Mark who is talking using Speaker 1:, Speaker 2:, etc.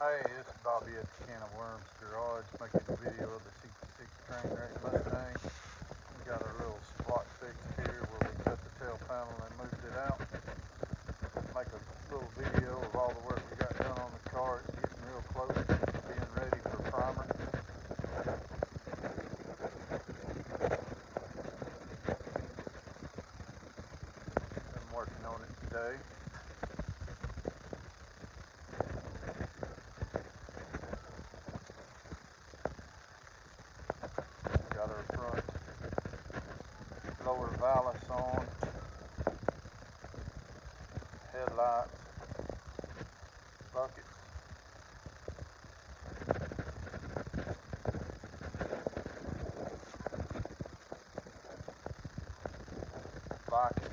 Speaker 1: Hey, it's Bobby at the Can of Worms Garage making a video of the 66 train wreck Mustang. We got our little spot fixed here where we cut the tail panel and moved it out. Make a little video of all the work we got done on the car. It's getting real close to being ready for primer. Been working on it today. Got our front lower valance on, headlights, buckets. Bike